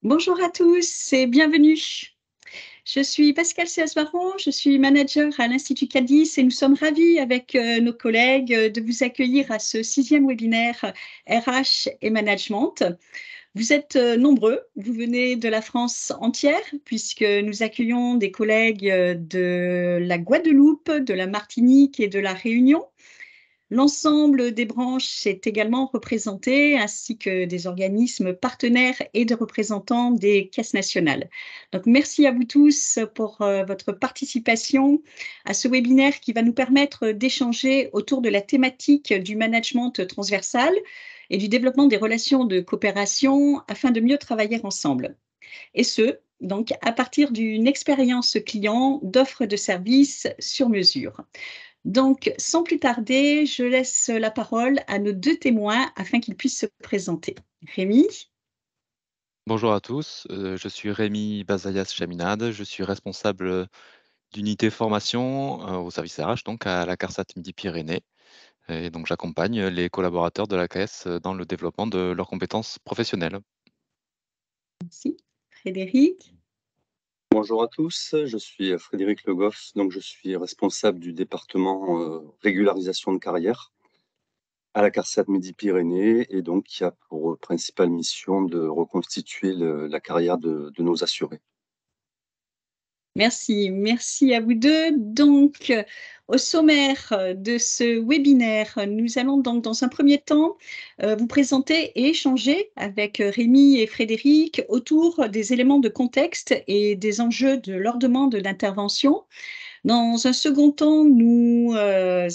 Bonjour à tous et bienvenue. Je suis Pascal Seas-Baron, je suis manager à l'Institut Cadiz et nous sommes ravis avec nos collègues de vous accueillir à ce 6e webinaire RH et Management. Vous êtes nombreux, vous venez de la France entière puisque nous accueillons des collègues de la Guadeloupe, de la Martinique et de la Réunion. L'ensemble des branches est également représenté, ainsi que des organismes partenaires et des représentants des caisses nationales. Donc, merci à vous tous pour votre participation à ce webinaire qui va nous permettre d'échanger autour de la thématique du management transversal et du développement des relations de coopération afin de mieux travailler ensemble. Et ce, donc, à partir d'une expérience client d'offre de services sur mesure. Donc, sans plus tarder, je laisse la parole à nos 2 témoins afin qu'ils puissent se présenter. Rémi? Bonjour à tous, je suis Rémi Bazayas Chaminade, je suis responsable d'unité formation au service RH, donc à la CARSAT Midi-Pyrénées. Et donc j'accompagne les collaborateurs de la CAES dans le développement de leurs compétences professionnelles. Merci. Frédéric? Bonjour à tous, je suis Frédéric Le Goff, donc je suis responsable du département régularisation de carrière à la CARSAT Midi-Pyrénées et donc qui a pour principale mission de reconstituer la carrière de nos assurés. Merci, merci à vous 2. Donc, au sommaire de ce webinaire, nous allons donc dans un premier temps vous présenter et échanger avec Rémi et Frédéric autour des éléments de contexte et des enjeux de leur demande d'intervention. Dans un second temps, nous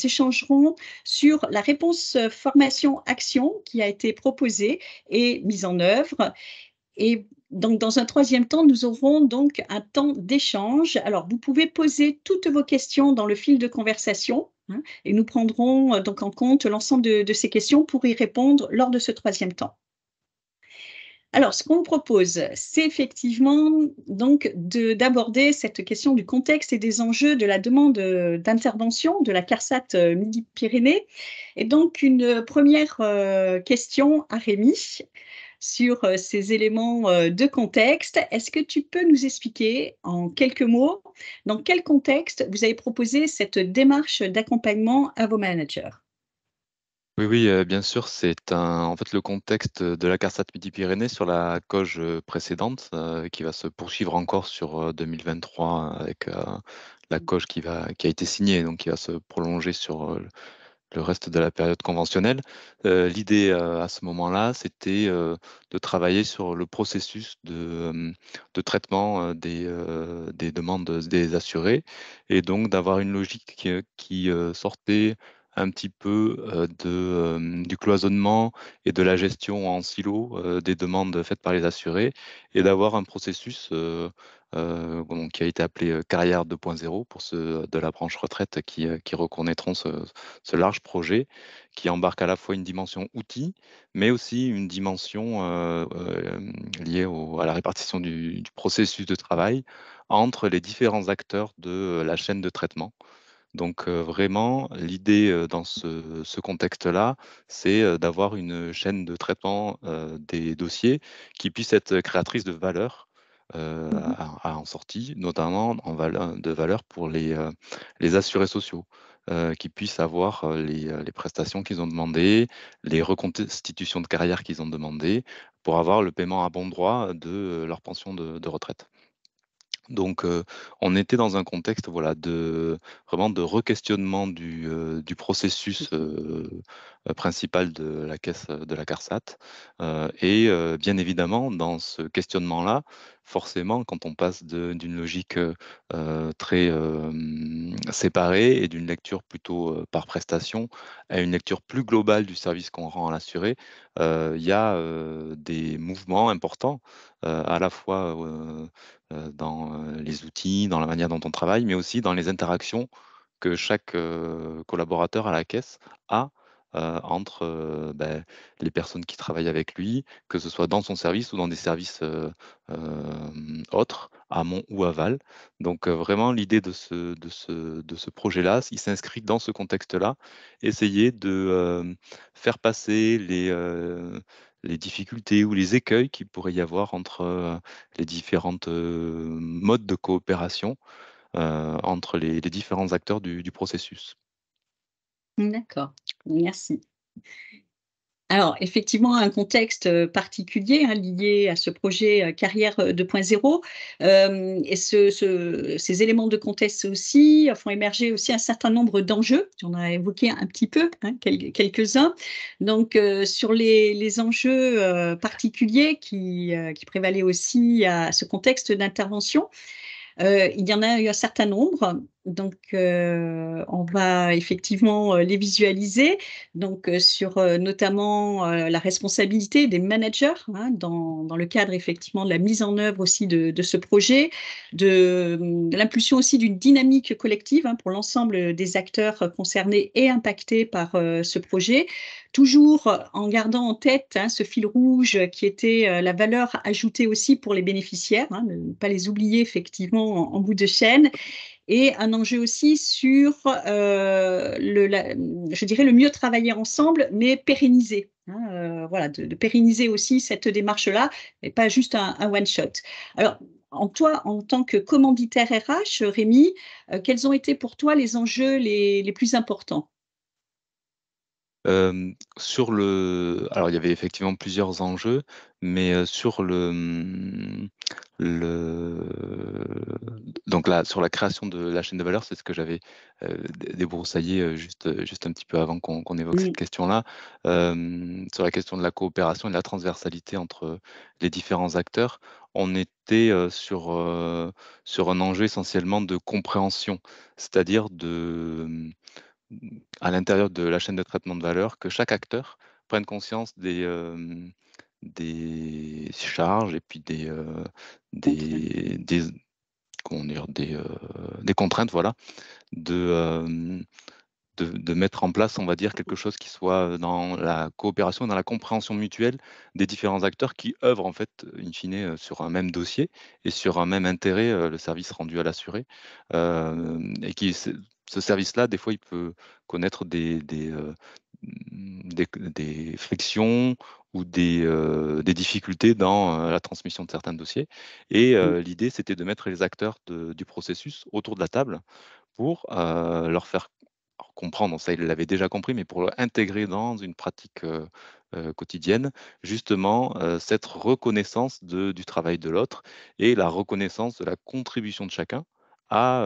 échangerons sur la réponse formation-action qui a été proposée et mise en œuvre. Et donc, dans un troisième temps, nous aurons donc un temps d'échange. Alors, vous pouvez poser toutes vos questions dans le fil de conversation, hein, et nous prendrons donc en compte l'ensemble de ces questions pour y répondre lors de ce troisième temps. Alors, ce qu'on vous propose, c'est effectivement donc d'aborder cette question du contexte et des enjeux de la demande d'intervention de la CARSAT Midi-Pyrénées. Et donc, une première question à Rémi sur ces éléments de contexte. Est-ce que tu peux nous expliquer en quelques mots dans quel contexte vous avez proposé cette démarche d'accompagnement à vos managers? Oui, bien sûr, en fait, le contexte de la CARSAT Midi-Pyrénées sur la COG précédente, qui va se poursuivre encore sur 2023 avec la COG qui a été signée, donc qui va se prolonger sur le reste de la période conventionnelle. L'idée à ce moment-là, c'était de travailler sur le processus de traitement des demandes des assurés et donc d'avoir une logique qui sortait un petit peu du cloisonnement et de la gestion en silo des demandes faites par les assurés et d'avoir un processus donc, qui a été appelé Carrière 2.0 pour ceux de la branche retraite qui reconnaîtront ce large projet qui embarque à la fois une dimension outil, mais aussi une dimension liée à la répartition du processus de travail entre les différents acteurs de la chaîne de traitement. Donc vraiment, l'idée dans ce contexte-là, c'est d'avoir une chaîne de traitement des dossiers qui puisse être créatrice de valeur Mhm. en sortie, notamment de valeur pour les assurés sociaux, qui puissent avoir les prestations qu'ils ont demandées, les reconstitutions de carrière qu'ils ont demandées, pour avoir le paiement à bon droit de leur pension de retraite. Donc, on était dans un contexte, voilà, vraiment de re-questionnement du processus principal de la caisse de la CARSAT. Et bien évidemment, dans ce questionnement-là, forcément, quand on passe d'une logique très séparée et d'une lecture plutôt par prestation à une lecture plus globale du service qu'on rend à l'assuré, il y a des mouvements importants, à la fois dans les outils, dans la manière dont on travaille, mais aussi dans les interactions que chaque collaborateur à la caisse a entre les personnes qui travaillent avec lui, que ce soit dans son service ou dans des services autres, amont ou aval. Donc vraiment, l'idée de ce projet-là, il s'inscrit dans ce contexte-là, essayer de faire passer les difficultés ou les écueils qu'il pourrait y avoir entre les différentes modes de coopération entre les différents acteurs du processus. D'accord, merci. Alors effectivement, un contexte, particulier, hein, lié à ce projet, Carrière, 2.0, et ces éléments de contexte aussi, font émerger aussi un certain nombre d'enjeux. Tu en as évoqué un petit peu, hein, quelques-uns. Donc, sur les enjeux, particuliers qui prévalaient aussi à ce contexte d'intervention, il y en a eu un certain nombre, donc on va effectivement, les visualiser. Donc sur, notamment, la responsabilité des managers, hein, dans le cadre effectivement de la mise en œuvre aussi de ce projet, de l'impulsion aussi d'une dynamique collective, hein, pour l'ensemble des acteurs concernés et impactés par, ce projet. Toujours en gardant en tête, hein, ce fil rouge qui était, la valeur ajoutée aussi pour les bénéficiaires, hein, ne pas les oublier effectivement en bout de chaîne, et un enjeu aussi sur, je dirais le mieux travailler ensemble, mais pérenniser, hein, voilà, de pérenniser aussi cette démarche-là et pas juste un one shot. Alors, en tant que commanditaire RH, Rémi, quels ont été pour toi les enjeux les plus importants? Alors il y avait effectivement plusieurs enjeux, mais sur le donc là, sur la création de la chaîne de valeur, c'est ce que j'avais débroussaillé juste un petit peu avant qu'on évoque Mmh, cette question-là. Sur la question de la coopération et de la transversalité entre les différents acteurs, on était sur un enjeu essentiellement de compréhension, c'est-à-dire à l'intérieur de la chaîne de traitement de valeur, que chaque acteur prenne conscience des charges et puis contrainte. des comment dire? Des contraintes, voilà, de, de mettre en place, on va dire, quelque chose qui soit dans la coopération, dans la compréhension mutuelle des différents acteurs qui œuvrent en fait, in fine, sur un même dossier et sur un même intérêt, le service rendu à l'assuré. Et ce service-là, des fois, il peut connaître des frictions ou des difficultés dans, la transmission de certains dossiers et Mmh, l'idée, c'était de mettre les acteurs du processus autour de la table pour, leur faire alors comprendre, ça ils l'avaient déjà compris, mais pour l'intégrer dans une pratique, quotidienne, justement, cette reconnaissance du travail de l'autre et la reconnaissance de la contribution de chacun à,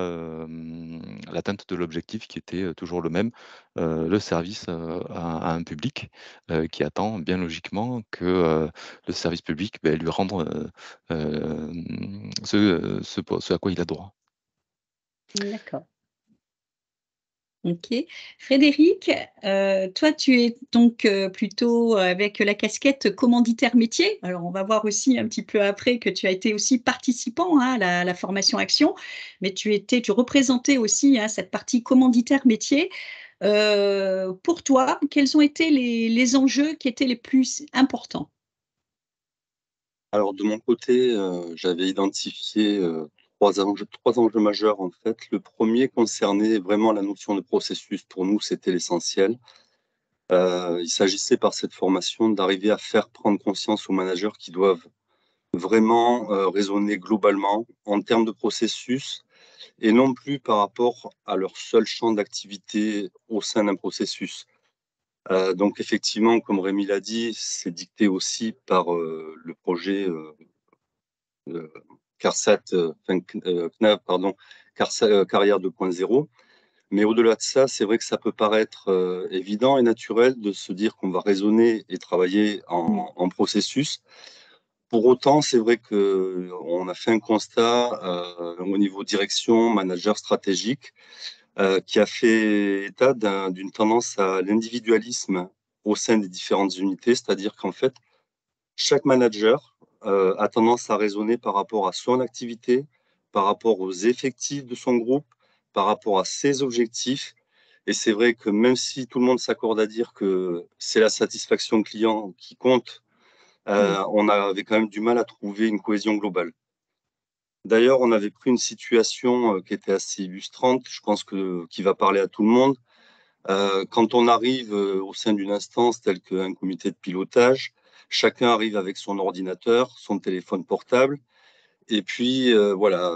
l'atteinte de l'objectif qui était, toujours le même, le service, à un public, qui attend bien logiquement que, le service public, lui rende, ce à quoi il a droit. d'accord. OK. Frédéric, toi, tu es donc, plutôt avec la casquette commanditaire métier. Alors, on va voir aussi un petit peu après que tu as été aussi participant, hein, à la formation Action, mais tu représentais aussi, hein, cette partie commanditaire métier. Pour toi, quels ont été les enjeux qui étaient les plus importants? Alors de mon côté, j'avais identifié, 3 enjeux majeurs en fait. Le premier concernait vraiment la notion de processus. Pour nous, c'était l'essentiel. Il s'agissait par cette formation d'arriver à faire prendre conscience aux managers qui doivent vraiment, raisonner globalement en termes de processus et non plus par rapport à leur seul champ d'activité au sein d'un processus. Donc effectivement, comme Rémi l'a dit, c'est dicté aussi par, le projet, CARSAT, enfin CNAV pardon, Carrière 2.0. Mais au-delà de ça, c'est vrai que ça peut paraître, évident et naturel de se dire qu'on va raisonner et travailler Mmh, en processus. Pour autant, c'est vrai qu'on a fait un constat, au niveau direction, manager stratégique, qui a fait état d'une tendance à l'individualisme au sein des différentes unités, c'est-à-dire qu'en fait, chaque manager a tendance à raisonner par rapport à son activité, par rapport aux effectifs de son groupe, par rapport à ses objectifs. Et c'est vrai que même si tout le monde s'accorde à dire que c'est la satisfaction client qui compte, on avait quand même du mal à trouver une cohésion globale. D'ailleurs, on avait pris une situation qui était assez illustrante, je pense qui va parler à tout le monde. Quand on arrive au sein d'une instance telle qu'un comité de pilotage, chacun arrive avec son ordinateur, son téléphone portable, et puis voilà,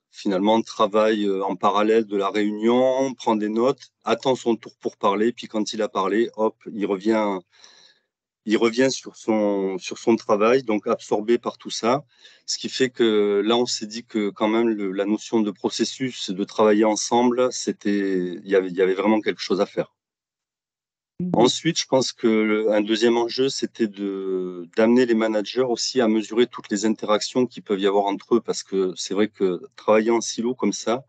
finalement travaille en parallèle de la réunion, prend des notes, attend son tour pour parler, puis quand il a parlé, hop, il revient sur son travail, donc absorbé par tout ça. Ce qui fait que là, on s'est dit que quand même la notion de processus, de travailler ensemble, il y avait vraiment quelque chose à faire. Ensuite, je pense qu'un deuxième enjeu, c'était d'amener les managers aussi à mesurer toutes les interactions qu'il peut y avoir entre eux, parce que c'est vrai que travailler en silo comme ça,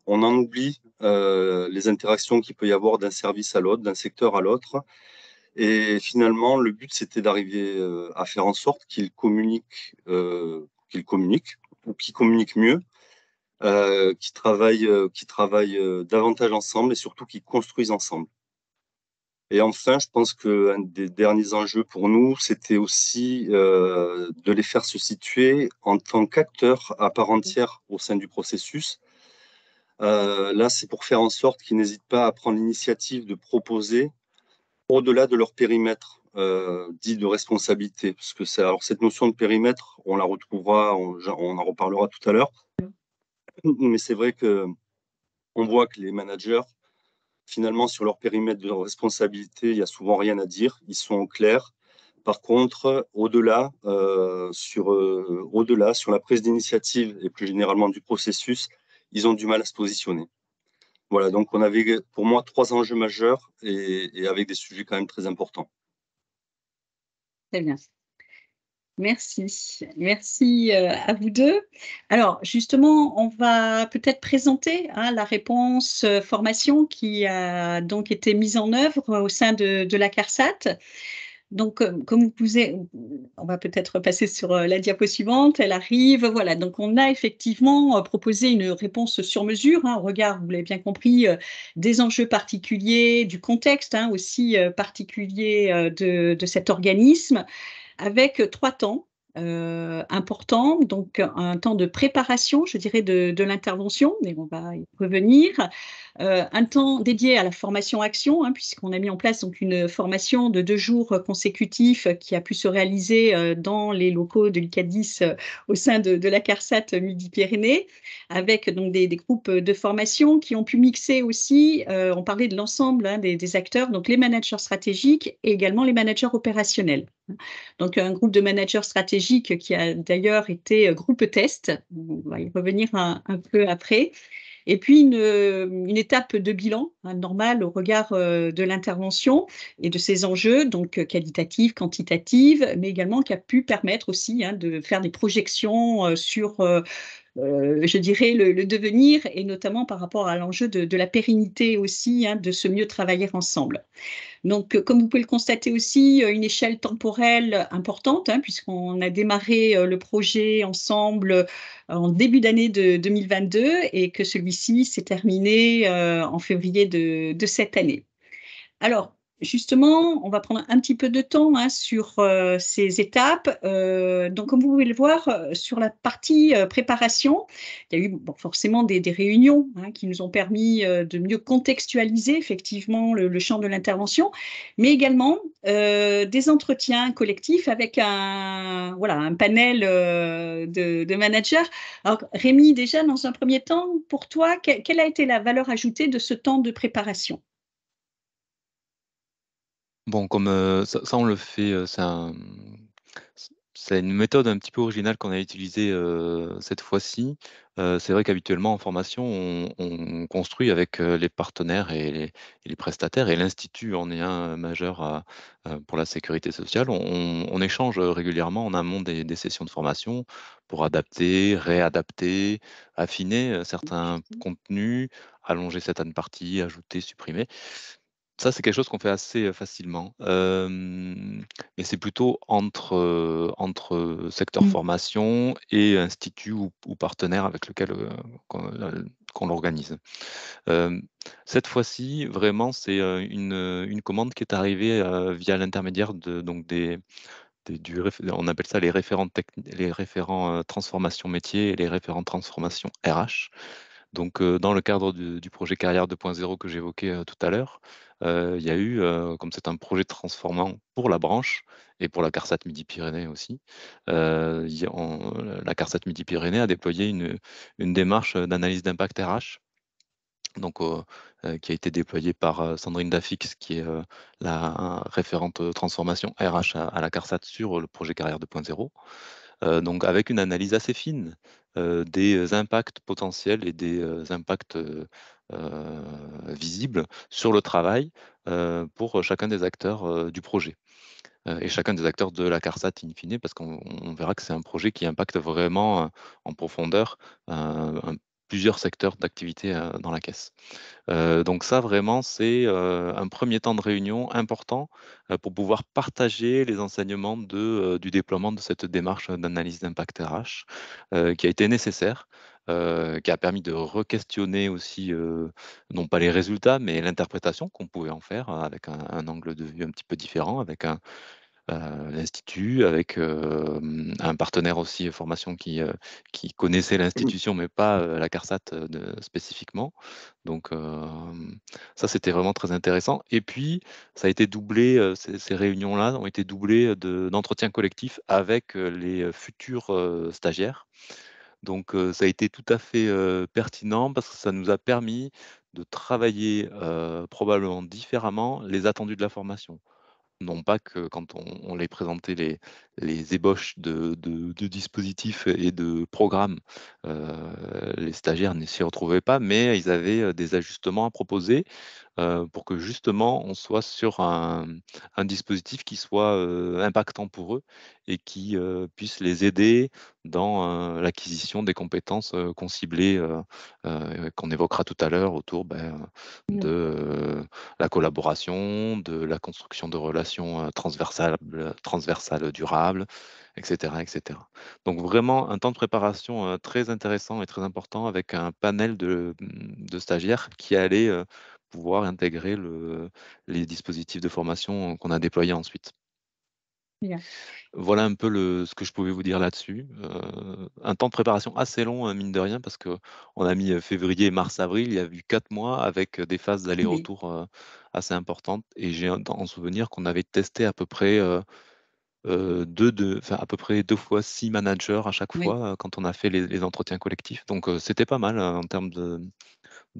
on en oublie les interactions qu'il peut y avoir d'un service à l'autre, d'un secteur à l'autre. Et finalement, le but, c'était d'arriver à faire en sorte qu'ils communiquent ou qu'ils communiquent mieux, qu'ils travaillent davantage ensemble et surtout qu'ils construisent ensemble. Et enfin, je pense qu'un des derniers enjeux pour nous, c'était aussi de les faire se situer en tant qu'acteurs à part entière au sein du processus. Là, c'est pour faire en sorte qu'ils n'hésitent pas à prendre l'initiative de proposer au-delà de leur périmètre dit de responsabilité. Parce que alors cette notion de périmètre, on la retrouvera, on en reparlera tout à l'heure. Mais c'est vrai qu'on voit que les managers, finalement, sur leur périmètre de responsabilité, il n'y a souvent rien à dire. Ils sont clairs. Par contre, au-delà, sur la prise d'initiative et plus généralement du processus, ils ont du mal à se positionner. Voilà, donc on avait pour moi 3 enjeux majeurs et avec des sujets quand même très importants. Très bien. Merci. Merci à vous deux. Alors, justement, on va peut-être présenter la réponse formation qui a donc été mise en œuvre au sein de la CARSAT. Donc, comme vous pouvez, on va peut-être passer sur la diapo suivante. Elle arrive. Voilà. Donc, on a effectivement proposé une réponse sur mesure, au regard, vous l'avez bien compris, des enjeux particuliers, du contexte aussi particulier de cet organisme, avec 3 temps importants. Donc, un temps de préparation, je dirais, de l'intervention, mais on va y revenir. Un temps dédié à la formation action, puisqu'on a mis en place donc une formation de 2 jours consécutifs qui a pu se réaliser dans les locaux de l'ICADIS au sein de la CARSAT Midi-Pyrénées, avec donc des groupes de formation qui ont pu mixer aussi, on parlait de l'ensemble des acteurs, donc les managers stratégiques et également les managers opérationnels. Donc, un groupe de managers stratégiques qui a d'ailleurs été groupe test. On va y revenir un peu après. Et puis, une étape de bilan normale au regard de l'intervention et de ses enjeux, donc qualitatifs, quantitatifs, mais également qui a pu permettre aussi de faire des projections sur je dirais, le devenir, et notamment par rapport à l'enjeu de la pérennité aussi, de se mieux travailler ensemble. Donc, comme vous pouvez le constater aussi, une échelle temporelle importante, puisqu'on a démarré le projet ensemble en début d'année de 2022 et que celui-ci s'est terminé en février de cette année. Alors, justement, on va prendre un petit peu de temps sur ces étapes. Donc, comme vous pouvez le voir, sur la partie préparation, il y a eu forcément des réunions qui nous ont permis de mieux contextualiser effectivement le champ de l'intervention, mais également des entretiens collectifs avec un panel de managers. Alors, Rémi, déjà, dans un premier temps, pour toi, quelle a été la valeur ajoutée de ce temps de préparation ? Bon, comme ça on le fait, C'est une méthode un petit peu originale qu'on a utilisée cette fois-ci. C'est vrai qu'habituellement en formation, on construit avec les partenaires et les prestataires, et l'Institut en est un majeur pour la sécurité sociale. On échange régulièrement en amont des sessions de formation pour adapter, réadapter, affiner certains contenus, allonger certaines parties, ajouter, supprimer. Ça, c'est quelque chose qu'on fait assez facilement. Mais c'est plutôt entre secteur Mmh. formation et institut ou partenaire avec lequel qu'on l'organise. Euh, Cette fois-ci, vraiment, c'est une commande qui est arrivée via l'intermédiaire donc on appelle ça les référents transformation métier et les référents transformation RH. Donc, dans le cadre du projet Carrière 2.0 que j'évoquais tout à l'heure, il y a eu, comme c'est un projet transformant pour la branche et pour la CARSAT Midi-Pyrénées aussi, la CARSAT Midi-Pyrénées a déployé une démarche d'analyse d'impact RH, donc, qui a été déployée par Sandrine Dafix, qui est la référente transformation RH à la CARSAT sur le projet Carrière 2.0. Donc avec une analyse assez fine des impacts potentiels et des impacts visibles sur le travail pour chacun des acteurs du projet et chacun des acteurs de la CARSAT in fine, parce qu'on verra que c'est un projet qui impacte vraiment en profondeur plusieurs secteurs d'activité dans la caisse. Donc ça, vraiment, c'est un premier temps de réunion important pour pouvoir partager les enseignements du déploiement de cette démarche d'analyse d'impact RH qui a été nécessaire, qui a permis de re-questionner aussi, non pas les résultats, mais l'interprétation qu'on pouvait en faire avec un angle de vue un petit peu différent, avec l'institut, avec un partenaire aussi formation qui connaissait l'institution, mais pas la CARSAT spécifiquement. Donc ça, c'était vraiment très intéressant. Et puis, ça a été doublé, ces réunions-là ont été doublées d'entretiens collectifs avec les futurs stagiaires. Donc ça a été tout à fait pertinent parce que ça nous a permis de travailler probablement différemment les attendus de la formation. Non pas que quand on les présentait les ébauches de dispositifs et de programmes, les stagiaires ne s'y retrouvaient pas, mais ils avaient des ajustements à proposer pour que justement on soit sur un dispositif qui soit impactant pour eux et qui puisse les aider dans l'acquisition des compétences qu'on ciblait, qu'on évoquera tout à l'heure autour de Mmh. la collaboration, de la construction de relations transversales durables, etc., etc. Donc vraiment un temps de préparation très intéressant et très important avec un panel de stagiaires qui allaient pouvoir intégrer les dispositifs de formation qu'on a déployés ensuite. Bien. Voilà un peu ce que je pouvais vous dire là-dessus. Un temps de préparation assez long, mine de rien, parce qu'on a mis février, mars, avril, il y a eu 4 mois avec des phases Oui. d'aller-retour assez importantes. Et j'ai en souvenir qu'on avait testé à peu près enfin, à peu près 2 fois 6 managers à chaque Oui. fois quand on a fait les entretiens collectifs. Donc c'était pas mal en termes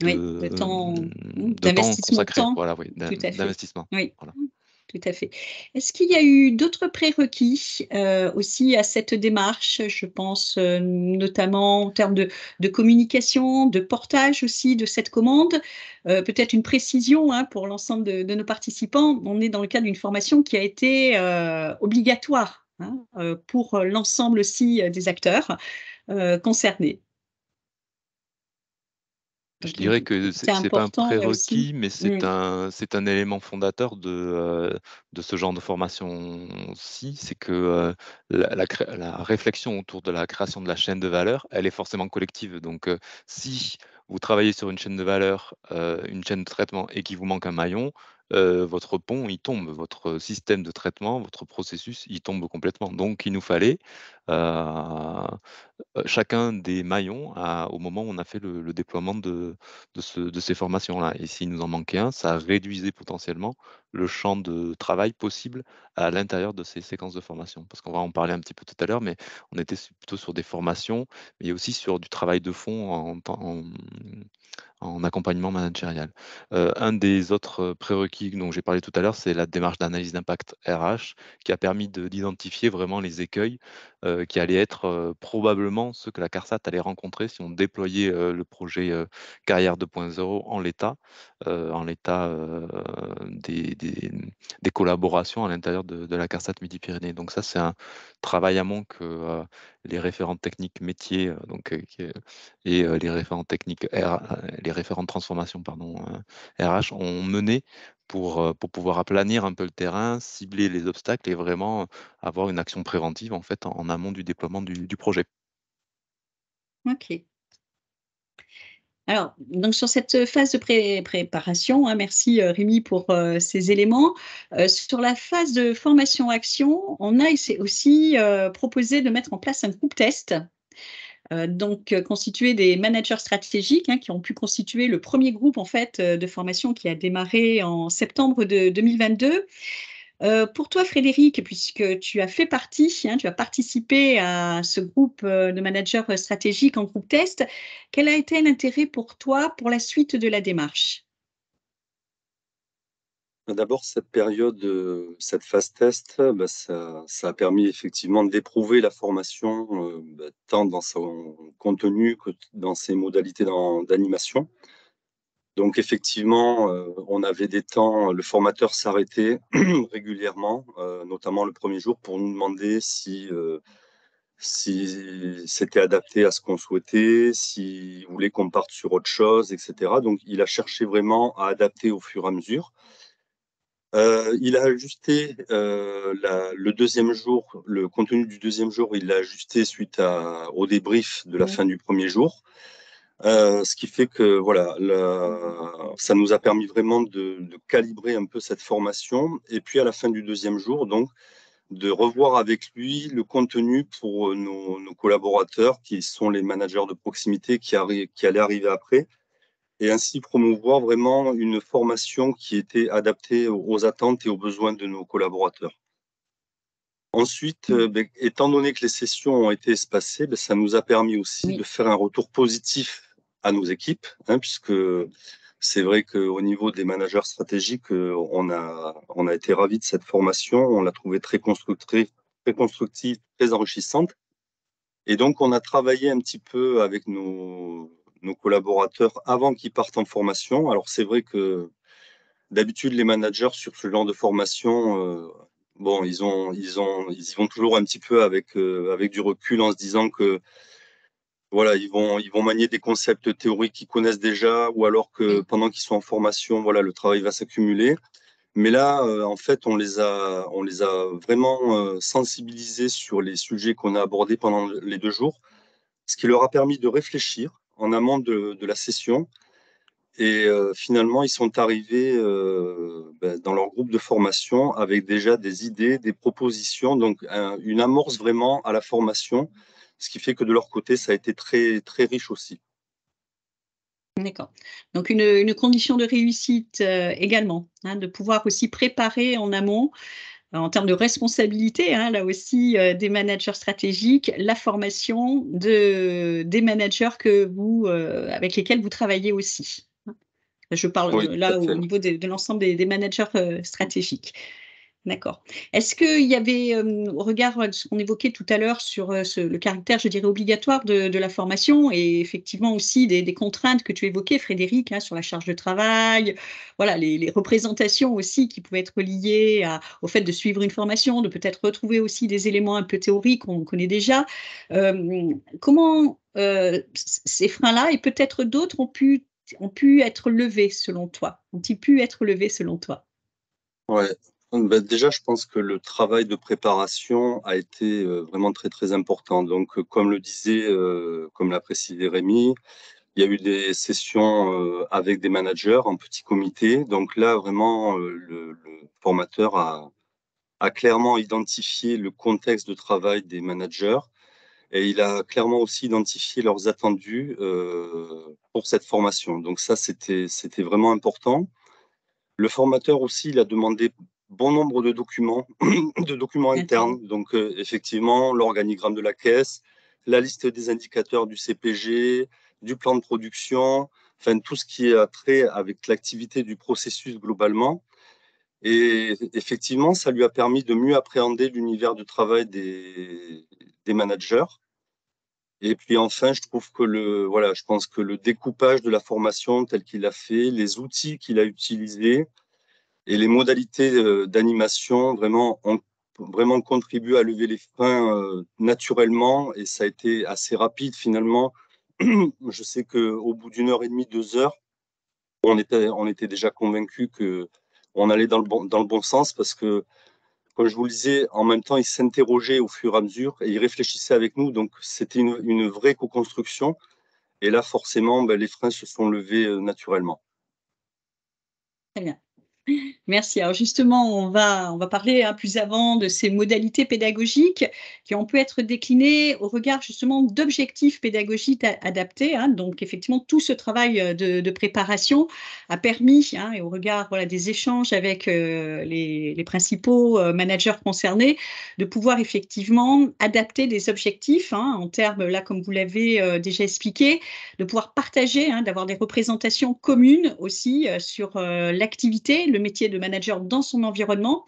Oui. de, De temps, de temps d'investissement de consacré. temps. Voilà, oui, Tout à fait. d'investissement. Oui. Voilà. Tout à fait. Est-ce qu'il y a eu d'autres prérequis, aussi à cette démarche? Je pense, notamment en termes de communication, de portage aussi de cette commande. Peut-être une précision, hein, pour l'ensemble de nos participants. On est dans le cadre d'une formation qui a été, obligatoire, hein, pour l'ensemble aussi, des acteurs, concernés. Je Donc dirais que c'était c'est pas un important là aussi. prérequis, mais Mmh. c'est un élément fondateur de ce genre de formation-ci. C'est que la réflexion autour de la création de la chaîne de valeur, elle est forcément collective. Donc, si vous travaillez sur une chaîne de valeur, une chaîne de traitement et qu'il vous manque un maillon, votre pont, il tombe, votre système de traitement, votre processus, il tombe complètement. Donc, il nous fallait chacun des maillons au moment où on a fait le déploiement de ces formations-là. Et s'il nous en manquait un, ça réduisait potentiellement le champ de travail possible à l'intérieur de ces séquences de formation. Parce qu'on va en parler un petit peu tout à l'heure, mais on était plutôt sur des formations, mais aussi sur du travail de fond en accompagnement managérial. Un des autres prérequis dont j'ai parlé tout à l'heure, c'est la démarche d'analyse d'impact RH, qui a permis d'identifier vraiment les écueils qui allaient être probablement ceux que la CARSAT allait rencontrer si on déployait le projet Carrière 2.0 en l'état des collaborations à l'intérieur de la CARSAT Midi-Pyrénées. Donc ça, c'est un travail amont que les référents techniques métiers et les référents techniques les référents de transformation pardon, RH ont mené pour pouvoir aplanir un peu le terrain, cibler les obstacles et vraiment avoir une action préventive en fait en amont du déploiement du projet. OK. Alors, donc sur cette phase de préparation, hein, merci, Rémi pour, ces éléments. Sur la phase de formation-action, on a aussi, proposé de mettre en place un groupe test, constitué des managers stratégiques, hein, qui ont pu constituer le premier groupe en fait, de formation qui a démarré en septembre de 2022. Pour toi, Frédéric, puisque tu as fait partie, hein, tu as participé à ce groupe, de managers, stratégiques en groupe test, quel a été l'intérêt pour toi pour la suite de la démarche? D'abord, cette période, cette phase test, ça a permis effectivement d'éprouver la formation, tant dans son contenu que dans ses modalités d'animation. Donc effectivement, on avait des temps, le formateur s'arrêtait régulièrement, notamment le premier jour pour nous demander si c'était adapté à ce qu'on souhaitait, s'il voulait qu'on parte sur autre chose et cetera. Donc il a cherché vraiment à adapter au fur et à mesure. Il a ajusté, le deuxième jour, le contenu du deuxième jour, il l'a ajusté suite au débrief de la Mmh. fin du premier jour. Ce qui fait que voilà, ça nous a permis vraiment de calibrer un peu cette formation et puis à la fin du deuxième jour, donc de revoir avec lui le contenu pour, nos collaborateurs qui sont les managers de proximité qui allaient arriver après et ainsi promouvoir vraiment une formation qui était adaptée aux attentes et aux besoins de nos collaborateurs. Ensuite, Mmh. étant donné que les sessions ont été espacées, ça nous a permis aussi de Oui. faire un retour positif à nos équipes, hein, puisque c'est vrai qu'au niveau des managers stratégiques, on a été ravis de cette formation. On l'a trouvée très constructive, très enrichissante. Et donc, on a travaillé un petit peu avec nos collaborateurs avant qu'ils partent en formation. Alors, c'est vrai que d'habitude, les managers sur ce genre de formation, bon, ils y vont toujours un petit peu avec du recul en se disant que voilà, ils vont manier des concepts théoriques qu'ils connaissent déjà, ou alors que Oui. pendant qu'ils sont en formation, voilà, le travail va s'accumuler. Mais là, en fait, on les a vraiment sensibilisés sur les sujets qu'on a abordés pendant les 2 jours, ce qui leur a permis de réfléchir en amont de la session. Et finalement, ils sont arrivés dans leur groupe de formation avec déjà des idées, des propositions, donc une amorce vraiment à la formation, ce qui fait que de leur côté, ça a été très, très riche aussi. D'accord. Donc une condition de réussite, également, hein, de pouvoir aussi préparer en amont, en termes de responsabilité, hein, là aussi, des managers stratégiques, la formation des managers avec lesquels vous travaillez aussi, hein. Je parle, Oui, tout à là au fait. niveau de l'ensemble des managers, stratégiques. D'accord. Est-ce qu'il y avait, au regard, de ce qu'on évoquait tout à l'heure sur, le caractère, je dirais, obligatoire de la formation et effectivement aussi des contraintes que tu évoquais, Frédéric, hein, sur la charge de travail, voilà, les représentations aussi qui pouvaient être liées au fait de suivre une formation, de peut-être retrouver aussi des éléments un peu théoriques qu'on connaît déjà. Comment, ces freins-là et peut-être d'autres ont pu être levés selon toi? Ont-ils pu être levés selon toi? Ouais. Déjà, je pense que le travail de préparation a été vraiment très, très important. Donc, comme le disait, comme l'a précisé Rémi, il y a eu des sessions avec des managers en petit comité. Donc là, vraiment, le formateur a clairement identifié le contexte de travail des managers et il a clairement aussi identifié leurs attendus pour cette formation. Donc ça, c'était vraiment important. Le formateur aussi, il a demandé bon nombre de documents, de documents Intéressant. internes. Donc effectivement, l'organigramme de la caisse, la liste des indicateurs du CPG, du plan de production, enfin tout ce qui a trait avec l'activité du processus globalement. Et effectivement, ça lui a permis de mieux appréhender l'univers de travail des managers. Et puis enfin, je trouve que voilà, je pense que le découpage de la formation tel qu'il a fait, les outils qu'il a utilisés et les modalités d'animation ont vraiment contribué à lever les freins naturellement, et ça a été assez rapide finalement. Je sais qu'au bout d'une heure et demie, 2 heures, on était déjà convaincus qu'on allait dans le bon sens, parce que, comme je vous le disais, en même temps, il s'interrogeait au fur et à mesure et il réfléchissait avec nous. Donc, c'était une vraie co-construction. Et là, forcément, ben, les freins se sont levés naturellement. Très bien. Merci. Alors justement, on va parler plus avant de ces modalités pédagogiques qui ont pu être déclinées au regard justement d'objectifs pédagogiques adaptés. Donc effectivement, tout ce travail de préparation a permis, et au regard voilà, des échanges avec les principaux managers concernés, de pouvoir effectivement adapter des objectifs en termes, là comme vous l'avez déjà expliqué, de pouvoir partager, d'avoir des représentations communes aussi sur l'activité, le métier de manager dans son environnement,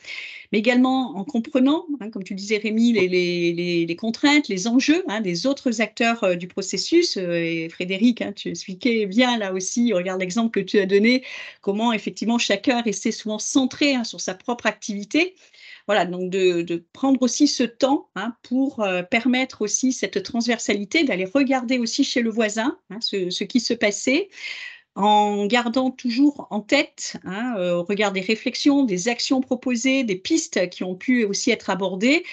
mais également en comprenant, comme tu disais Rémi, les contraintes, les enjeux des autres acteurs du processus. Et Frédéric, tu expliquais bien là aussi, regarde l'exemple que tu as donné, comment effectivement chacun restait souvent centré sur sa propre activité. Voilà, donc de prendre aussi ce temps pour permettre aussi cette transversalité, d'aller regarder aussi chez le voisin ce qui se passait, en gardant toujours en tête, au regard des réflexions, des actions proposées, des pistes qui ont pu aussi être abordées,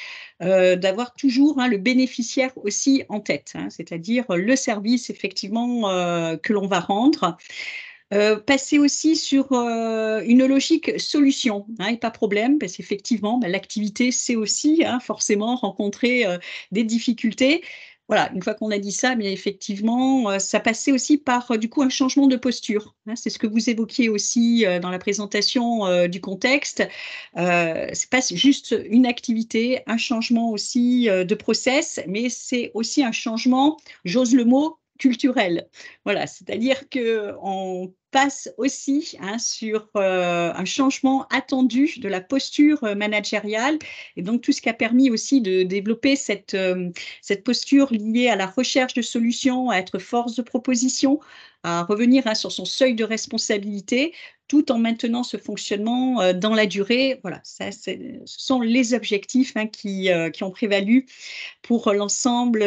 d'avoir toujours le bénéficiaire aussi en tête, c'est-à-dire le service effectivement que l'on va rendre. Passer aussi sur une logique solution, et pas problème, parce qu'effectivement, l'activité, c'est aussi forcément rencontrer des difficultés. Voilà, une fois qu'on a dit ça, mais effectivement, ça passait aussi par du coup un changement de posture. C'est ce que vous évoquiez aussi dans la présentation du contexte. C'est pas juste une activité, un changement aussi de process, mais c'est aussi un changement, j'ose le mot, culturel. Voilà, c'est-à-dire qu'on passe aussi sur un changement attendu de la posture managériale, et donc tout ce qui a permis aussi de développer cette posture liée à la recherche de solutions, à être force de proposition, à revenir sur son seuil de responsabilité, tout en maintenant ce fonctionnement dans la durée. Voilà, ce sont les objectifs qui ont prévalu pour l'ensemble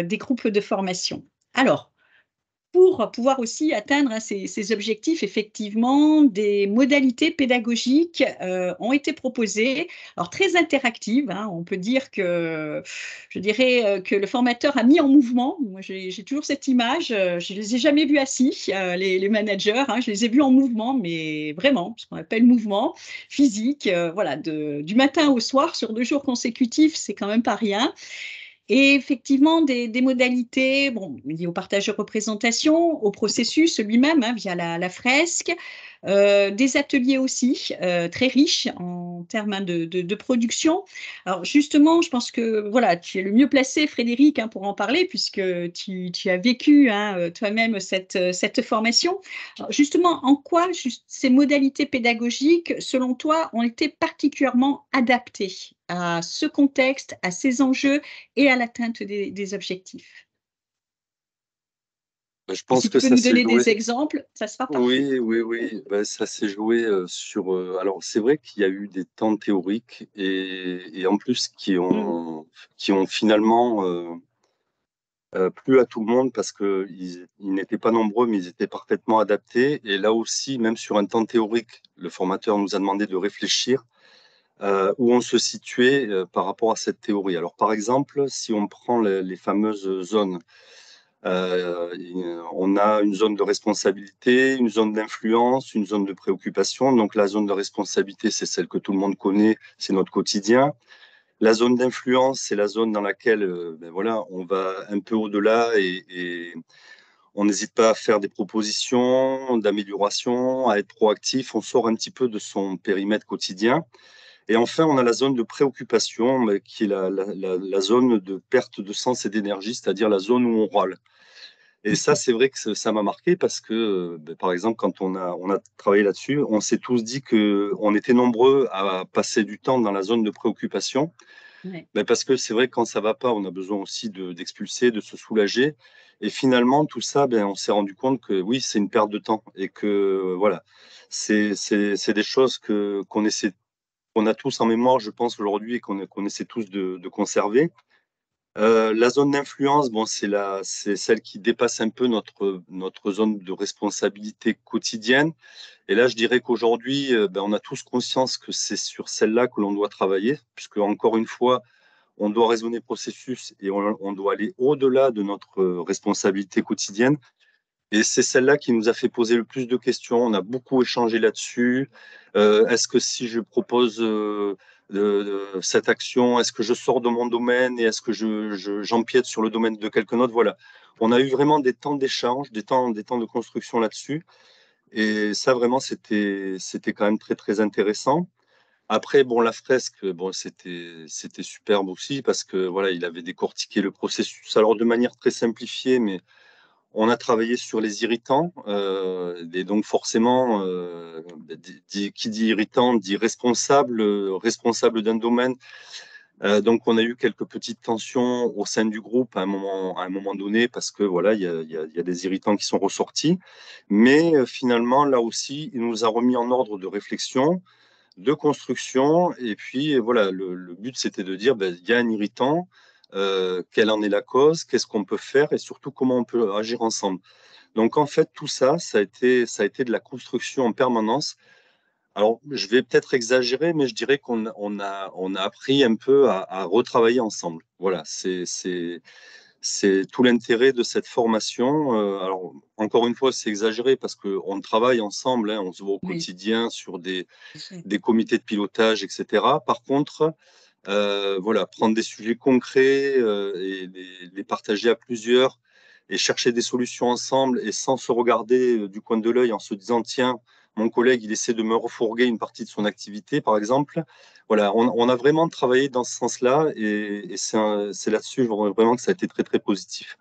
des groupes de formation. Alors, pour pouvoir aussi atteindre ces objectifs, effectivement, des modalités pédagogiques ont été proposées, alors très interactives. On peut dire que, je dirais que le formateur a mis en mouvement. Moi, j'ai toujours cette image. Je ne les ai jamais vus assis, les managers. Je les ai vus en mouvement, mais vraiment, ce qu'on appelle mouvement physique. Voilà, du matin au soir sur 2 jours consécutifs, c'est quand même pas rien. Et effectivement, des modalités liées au partage de représentation, au processus lui-même, via la fresque, des ateliers aussi très riches en termes de production. Alors justement, je pense que voilà, tu es le mieux placé, Frédéric, pour en parler, puisque tu as vécu toi-même cette formation. Alors, justement, en quoi ces modalités pédagogiques, selon toi, ont été particulièrement adaptées à ce contexte, à ces enjeux et à l'atteinte des objectifs? Je Et pense si tu que peux ça nous s'est donner joué. des exemples, ça sera parfait. Oui, oui, oui. Ben, ça s'est joué sur. Alors, c'est vrai qu'il y a eu des temps théoriques et en plus Mmh. qui ont finalement plu à tout le monde, parce qu'ils n'étaient pas nombreux, mais ils étaient parfaitement adaptés. Et là aussi, même sur un temps théorique, le formateur nous a demandé de réfléchir où on se situait par rapport à cette théorie. Alors, par exemple, si on prend les fameuses zones, on a une zone de responsabilité, une zone d'influence, une zone de préoccupation. Donc, la zone de responsabilité, c'est celle que tout le monde connaît, c'est notre quotidien. La zone d'influence, c'est la zone dans laquelle voilà, on va un peu au-delà et on n'hésite pas à faire des propositions d'amélioration, à être proactif. On sort un petit peu de son périmètre quotidien. Et enfin, on a la zone de préoccupation, qui est la zone de perte de sens et d'énergie, c'est-à-dire la zone où on râle. Et ça, c'est vrai que ça m'a marqué parce que, par exemple, quand on a travaillé là-dessus, on s'est tous dit qu'on était nombreux à passer du temps dans la zone de préoccupation. Ouais. Parce que c'est vrai que quand ça va pas, on a besoin aussi d'expulser, de se soulager. Et finalement, tout ça, on s'est rendu compte que oui, c'est une perte de temps et que voilà, c'est des choses qu'on a tous en mémoire, je pense, aujourd'hui et qu'on essaie tous de conserver. La zone d'influence, bon, c'est celle qui dépasse un peu notre zone de responsabilité quotidienne. Et là, je dirais qu'aujourd'hui, on a tous conscience que c'est sur celle-là que l'on doit travailler, puisque encore une fois, on doit raisonner processus et on doit aller au-delà de notre responsabilité quotidienne. Et c'est celle-là qui nous a fait poser le plus de questions. On a beaucoup échangé là-dessus. Est-ce que si je propose cette action, est-ce que je sors de mon domaine et est-ce que j'empiète sur le domaine de quelqu'un d'autre? Voilà. On a eu vraiment des temps d'échange, des temps de construction là-dessus. Et ça, vraiment, c'était quand même très, très intéressant. Après, bon, la fresque, bon, c'était superbe aussi parce que voilà, il avait décortiqué le processus. Alors de manière très simplifiée, mais on a travaillé sur les irritants. Et donc forcément, qui dit irritant dit responsable, responsable d'un domaine. Donc on a eu quelques petites tensions au sein du groupe à un moment donné parce que voilà, il y a des irritants qui sont ressortis. Mais finalement, là aussi, il nous a remis en ordre de réflexion de construction. Et puis, voilà, le but, c'était de dire, il y a un irritant, quelle en est la cause, qu'est-ce qu'on peut faire et surtout comment on peut agir ensemble. Donc, en fait, tout ça, ça a été de la construction en permanence. Alors, je vais peut-être exagérer, mais je dirais qu'on a appris un peu à retravailler ensemble. Voilà, c'est tout l'intérêt de cette formation. Alors, encore une fois, c'est exagéré parce qu'on travaille ensemble, hein, on se voit au Oui, quotidien sur tout à fait. des comités de pilotage, etc. Par contre, voilà, prendre des sujets concrets et les partager à plusieurs et chercher des solutions ensemble et sans se regarder du coin de l'œil en se disant, tiens, mon collègue, il essaie de me refourguer une partie de son activité, par exemple. Voilà, on a vraiment travaillé dans ce sens-là et c'est là-dessus vraiment que ça a été très, très positif.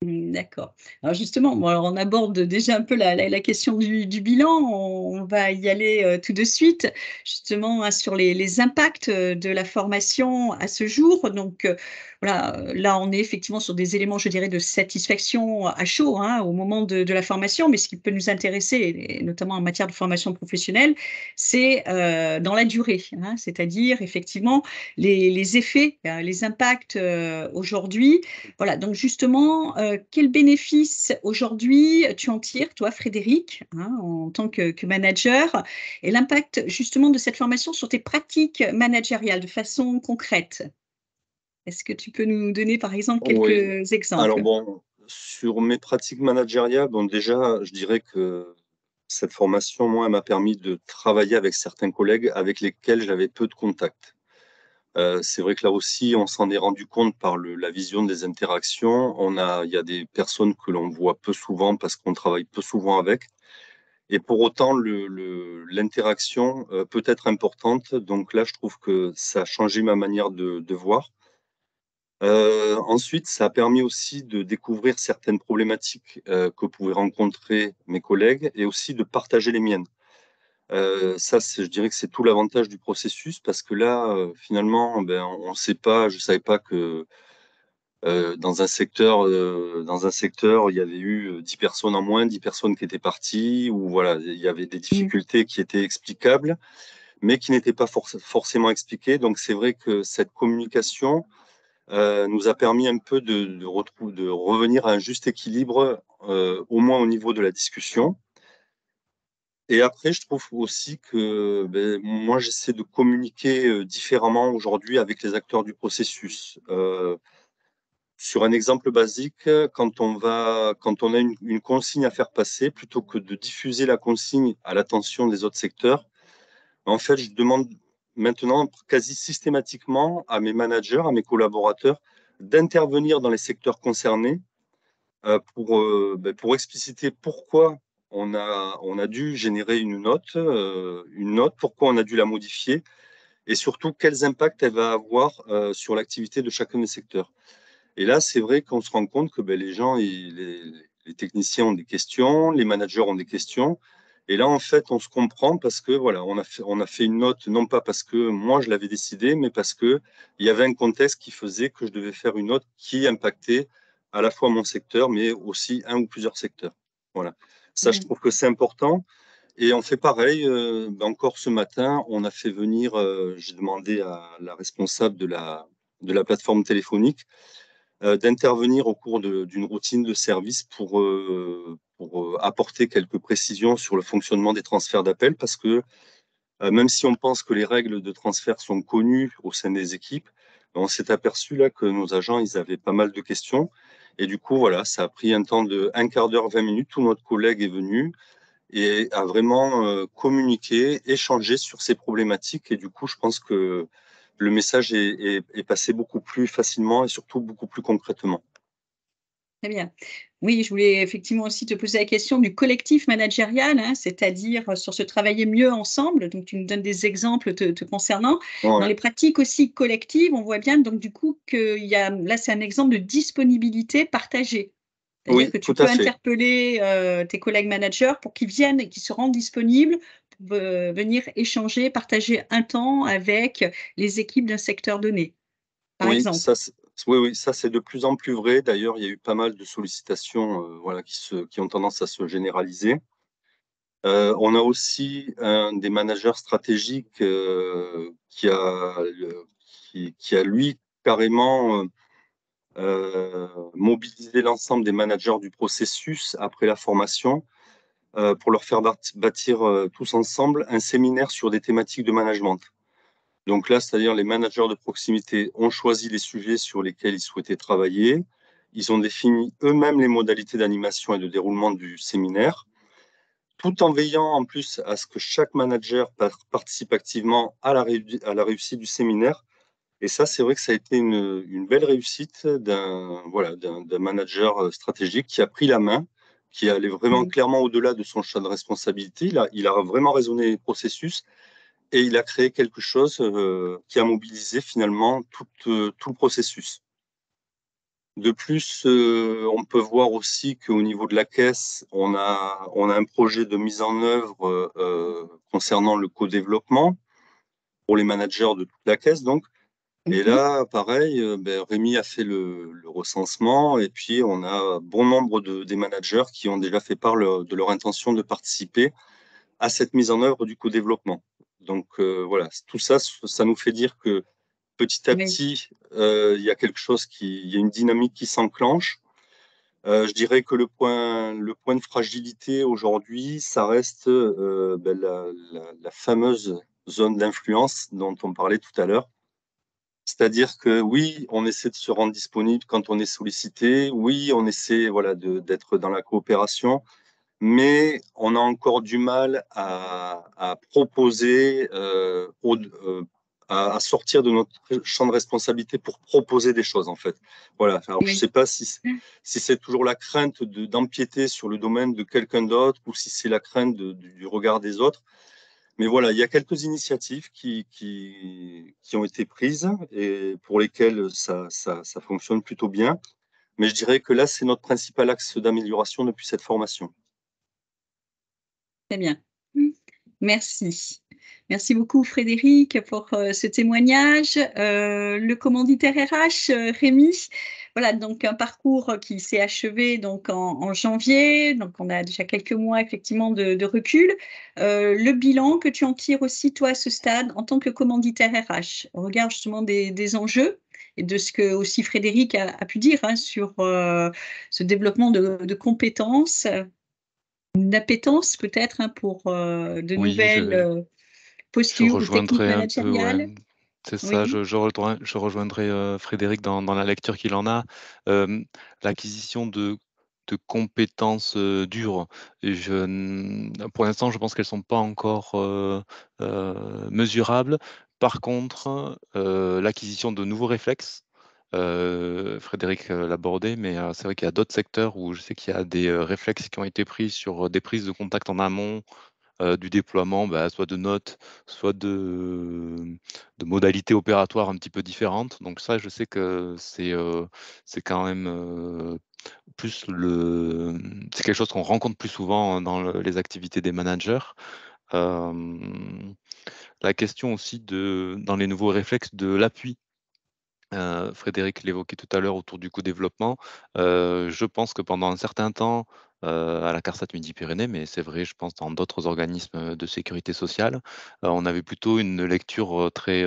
D'accord. Alors justement, bon, alors on aborde déjà un peu la question du bilan. On va y aller, tout de suite, justement, hein, sur les impacts, de la formation à ce jour. Donc, voilà, là, on est effectivement sur des éléments, je dirais, de satisfaction à chaud, hein, au moment de la formation. Mais ce qui peut nous intéresser et notamment en matière de formation professionnelle, c'est, dans la durée, hein. C'est-à-dire effectivement les effets, les impacts, aujourd'hui. Voilà, donc justement, quels bénéfices aujourd'hui tu en tires, toi, Frédéric, hein, en tant que manager et l'impact justement de cette formation sur tes pratiques managériales de façon concrète? Est-ce que tu peux nous donner, par exemple, Oui. quelques Alors exemples? bon, sur mes pratiques managériales, bon, déjà, je dirais que cette formation, moi, elle m'a permis de travailler avec certains collègues avec lesquels j'avais peu de contact. C'est vrai que là aussi, on s'en est rendu compte par la vision des interactions. Il y a des personnes que l'on voit peu souvent parce qu'on travaille peu souvent avec. Et pour autant, l'interaction peut être importante. Donc là, je trouve que ça a changé ma manière de voir. Ensuite, ça a permis aussi de découvrir certaines problématiques que pouvaient rencontrer mes collègues et aussi de partager les miennes. Ça, je dirais que c'est tout l'avantage du processus parce que là, finalement, on sait pas, je ne savais pas que dans un secteur, il y avait eu 10 personnes en moins, 10 personnes qui étaient parties, ou voilà, il y avait des Mmh. difficultés qui étaient explicables, mais qui n'étaient pas forcément expliquées. Donc, c'est vrai que cette communication nous a permis un peu de revenir à un juste équilibre, au moins au niveau de la discussion. Et après, je trouve aussi que moi, j'essaie de communiquer différemment aujourd'hui avec les acteurs du processus. Sur un exemple basique, quand on a une consigne à faire passer, plutôt que de diffuser la consigne à l'attention des autres secteurs, en fait, je demande maintenant quasi systématiquement à mes managers, à mes collaborateurs, d'intervenir dans les secteurs concernés pour expliciter pourquoi on a dû générer une note, pourquoi on a dû la modifier et surtout quels impacts elle va avoir sur l'activité de chacun des secteurs. Et là, c'est vrai qu'on se rend compte que les gens, les techniciens ont des questions, les managers ont des questions. Et là, en fait, on se comprend parce que voilà, on a fait une note, non pas parce que moi je l'avais décidé, mais parce que il y avait un contexte qui faisait que je devais faire une note qui impactait à la fois mon secteur, mais aussi un ou plusieurs secteurs. Voilà. Ça, je trouve que c'est important. Et on fait pareil. Encore ce matin, on a fait venir, j'ai demandé à la responsable de la plateforme téléphonique d'intervenir au cours d'une routine de service pour apporter quelques précisions sur le fonctionnement des transferts d'appels, parce que même si on pense que les règles de transfert sont connues au sein des équipes, on s'est aperçu là que nos agents, ils avaient pas mal de questions. Et du coup, voilà, ça a pris un temps de un quart d'heure, 20 minutes. Tout notre collègue est venu et a vraiment communiqué, échangé sur ces problématiques. Et du coup, je pense que le message est passé beaucoup plus facilement et surtout beaucoup plus concrètement. Très bien. Oui, je voulais effectivement aussi te poser la question du collectif managérial, hein, c'est-à-dire sur ce travailler mieux ensemble. Donc, tu nous donnes des exemples te concernant. Dans Ouais. les pratiques aussi collectives, on voit bien donc du coup qu'il y a là, c'est un exemple de disponibilité partagée. C'est-à-dire Oui, que tout tu à peux fait. interpeller tes collègues managers pour qu'ils viennent et qu'ils se rendent disponibles pour venir échanger, partager un temps avec les équipes d'un secteur donné, par Oui, exemple. oui, ça c'est de plus en plus vrai. D'ailleurs, il y a eu pas mal de sollicitations, voilà, qui ont tendance à se généraliser. On a aussi un des managers stratégiques qui a lui carrément mobilisé l'ensemble des managers du processus après la formation pour leur faire bâtir tous ensemble un séminaire sur des thématiques de management. Donc là, c'est-à-dire les managers de proximité ont choisi les sujets sur lesquels ils souhaitaient travailler. Ils ont défini eux-mêmes les modalités d'animation et de déroulement du séminaire, tout en veillant en plus à ce que chaque manager participe activement à à la réussite du séminaire. Et ça, c'est vrai que ça a été une belle réussite d'un manager stratégique qui a pris la main, qui allait vraiment Oui. clairement au-delà de son champ de responsabilité. Il a vraiment raisonné les processus et il a créé quelque chose qui a mobilisé finalement tout le processus. De plus, on peut voir aussi qu'au niveau de la caisse, on a un projet de mise en œuvre concernant le co-développement pour les managers de toute la caisse. Donc, et Mhm. là, pareil, Rémi a fait le recensement et puis on a bon nombre des managers qui ont déjà fait part de leur intention de participer à cette mise en œuvre du co-développement. Donc voilà, tout ça, ça nous fait dire que petit à Oui. petit, il y a il y a une dynamique qui s'enclenche. Je dirais que le point de fragilité aujourd'hui, ça reste la fameuse zone d'influence dont on parlait tout à l'heure. C'est-à-dire que oui, on essaie de se rendre disponible quand on est sollicité. Oui, on essaie voilà, d'être dans la coopération, mais on a encore du mal à proposer, à sortir de notre champ de responsabilité pour proposer des choses, en fait. Voilà. Alors, je ne Oui. sais pas si c'est toujours la crainte d'empiéter sur le domaine de quelqu'un d'autre ou si c'est la crainte du regard des autres. Mais voilà, il y a quelques initiatives qui ont été prises et pour lesquelles ça fonctionne plutôt bien. Mais je dirais que là, c'est notre principal axe d'amélioration depuis cette formation. Très bien. Merci. Merci beaucoup Frédéric pour, ce témoignage. Le commanditaire RH, Rémi, voilà donc un parcours qui s'est achevé donc en janvier, donc on a déjà quelques mois effectivement de recul. Le bilan que tu en tires aussi toi à ce stade en tant que commanditaire RH, au regard justement des enjeux et de ce que aussi Frédéric a pu dire, hein, sur, ce développement de compétences. Une appétence peut-être, hein, pour, de Oui, nouvelles, je postures ou techniques rejoindrai un peu, ouais, managériales? c'est ça, Oui, je rejoindrai Frédéric dans la lecture qu'il en a. L'acquisition de compétences dures, pour l'instant, je pense qu'elles sont pas encore mesurables. Par contre, l'acquisition de nouveaux réflexes, Frédéric l'abordait, mais c'est vrai qu'il y a d'autres secteurs où je sais qu'il y a des réflexes qui ont été pris sur des prises de contact en amont du déploiement, soit de notes, soit de modalités opératoires un petit peu différentes. Donc ça, je sais que c'est quand même, plus c'est quelque chose qu'on rencontre plus souvent dans les activités des managers. Hem, la question aussi dans les nouveaux réflexes de l'appui. Frédéric l'évoquait tout à l'heure autour du co-développement. Je pense que pendant un certain temps, à la CARSAT Midi-Pyrénées, mais c'est vrai, je pense dans d'autres organismes de sécurité sociale, on avait plutôt une lecture, très,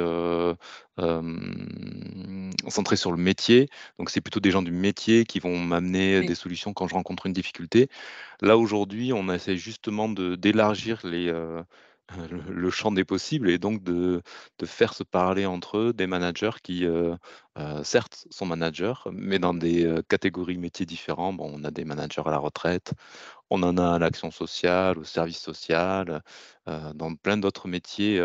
centrée sur le métier. Donc c'est plutôt des gens du métier qui vont m'amener des Oui, solutions quand je rencontre une difficulté. Là, aujourd'hui, on essaie justement d'élargir le champ des possibles et donc de faire se parler entre eux des managers qui, certes sont managers, mais dans des, catégories métiers différents. Bon, on a des managers à la retraite, on en a à l'action sociale, au service social, dans plein d'autres métiers,